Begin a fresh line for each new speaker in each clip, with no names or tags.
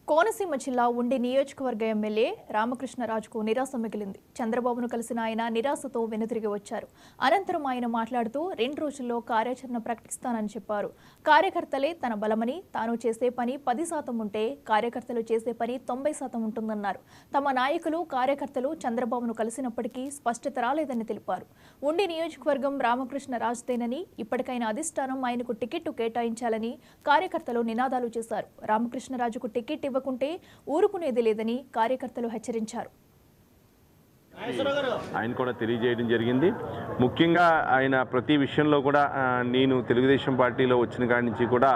కోనసీమ జిల్లా ఉండి నియోజకవర్గ ఎమ్మెల్యే రామకృష్ణరాజుకు నిరాశ మిగిలింది. చంద్రబాబును కలిసిన ఆయన నిరాశతో వెనుతిరిగి వచ్చారు. అనంతరం ఆయన మాట్లాడుతూ 2 రోజుల్లో కార్యాచరణ ప్రకటిస్తానని చెప్పారు. కార్యకర్తలే తన బలమని, తాను చేసే పని 10% ఉంటే కార్యకర్తలు చేసే పని 90% ఉంటుందన్నారు. తమ నాయకులు, కార్యకర్తలు చంద్రబాబును కలిసినప్పటికీ స్పష్టత రాలేదని తెలిపారు. ఉండి నియోజకవర్గం రామకృష్ణరాజుదేనని, ఇప్పటికైనా అధిష్టానం ఆయనకు టికెట్ కేటాయించాలని కార్యకర్తలు నినాదాలు చేశారు. రామకృష్ణరాజుకు టికెట్ ఇవ్వకుంటే ఊరుకునేది లేదని కార్యకర్తలు హెచ్చరించారు.
ఆయన కూడా తెలియజేయడం జరిగింది. ముఖ్యంగా ఆయన ప్రతి విషయంలో కూడా నేను తెలుగుదేశం పార్టీలో వచ్చిన కాడి నుంచి కూడా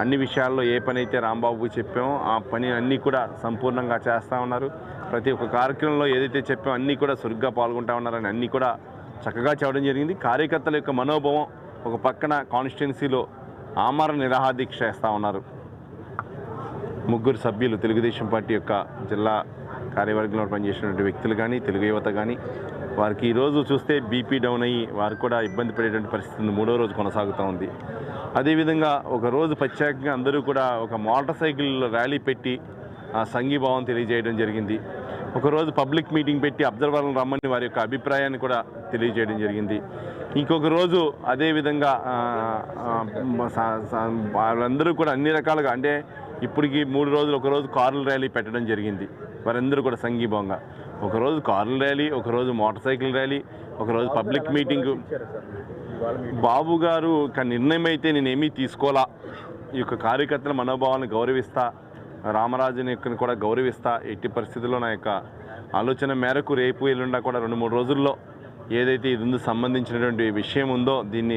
అన్ని విషయాల్లో ఏ పని అయితే రాంబాబుకు చెప్పామో ఆ పని అన్నీ కూడా సంపూర్ణంగా చేస్తూ ఉన్నారు. ప్రతి ఒక్క కార్యక్రమంలో ఏదైతే చెప్పామో అన్నీ కూడా చురుగ్గా పాల్గొంటూ ఉన్నారని అన్నీ కూడా చక్కగా చెప్పడం జరిగింది. కార్యకర్తల యొక్క మనోభావం ఒక పక్కన కాన్స్టిట్యున్సీలో ఆమరణ నిరాహార దీక్ష చేస్తూ ఉన్నారు. 3 సభ్యులు తెలుగుదేశం పార్టీ యొక్క జిల్లా కార్యవర్గంలో పనిచేసినటువంటి వ్యక్తులు కానీ, తెలుగు యువత కానీ, వారికి ఈరోజు చూస్తే బీపీ డౌన్ అయ్యి వారు కూడా ఇబ్బంది పడేటువంటి పరిస్థితి 3వ రోజు కొనసాగుతూ ఉంది. అదేవిధంగా ఒక రోజు ప్రత్యేకంగా అందరూ కూడా ఒక మోటార్ సైకిల్ ర్యాలీ పెట్టి సంఘీభావం తెలియజేయడం జరిగింది. ఒకరోజు పబ్లిక్ మీటింగ్ పెట్టి అబ్జర్వర్లను రమ్మని వారి యొక్క అభిప్రాయాన్ని కూడా తెలియజేయడం జరిగింది. ఇంకొక రోజు అదేవిధంగా వాళ్ళందరూ కూడా అన్ని రకాలుగా అంటే ఇప్పటికి 3 రోజులు ఒకరోజు కార్ల ర్యాలీ పెట్టడం జరిగింది. వారందరూ కూడా సంఘీభావంగా ఒకరోజు కార్ల ర్యాలీ, ఒకరోజు మోటార్ సైకిల్ ర్యాలీ, ఒకరోజు పబ్లిక్ మీటింగు. బాబు గారు ఒక నిర్ణయం అయితే నేనేమీ తీసుకోవాలా, ఈ యొక్క కార్యకర్తల మనోభావాలను గౌరవిస్తా, రామరాజుని యొక్క కూడా గౌరవిస్తా, ఎట్టి పరిస్థితుల్లో నా యొక్క ఆలోచన మేరకు రేపు ఎల్లుండా కూడా 2-3 రోజుల్లో ఏదైతే ఇది సంబంధించినటువంటి విషయం ఉందో దీన్ని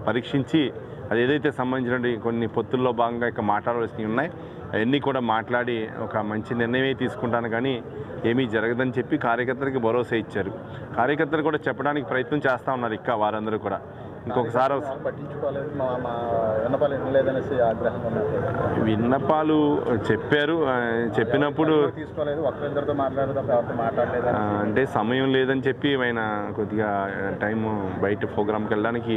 పరీక్షించి అది ఏదైతే సంబంధించినటువంటి కొన్ని పొత్తుల్లో భాగంగా ఇక మాట్లాడవలసినవి ఉన్నాయి అవన్నీ కూడా మాట్లాడి ఒక మంచి నిర్ణయమే తీసుకుంటాను, కానీ ఏమీ జరగదని చెప్పి కార్యకర్తలకి భరోసా ఇచ్చారు. కార్యకర్తలు కూడా చెప్పడానికి ప్రయత్నం చేస్తూ ఉన్నారు. ఇంకా వారందరూ కూడా ఇంకొకసారి విన్నపాలు చెప్పారు. చెప్పినప్పుడు అంటే సమయం లేదని చెప్పి ఆయన కొద్దిగా టైం బయట ప్రోగ్రామ్కి వెళ్ళడానికి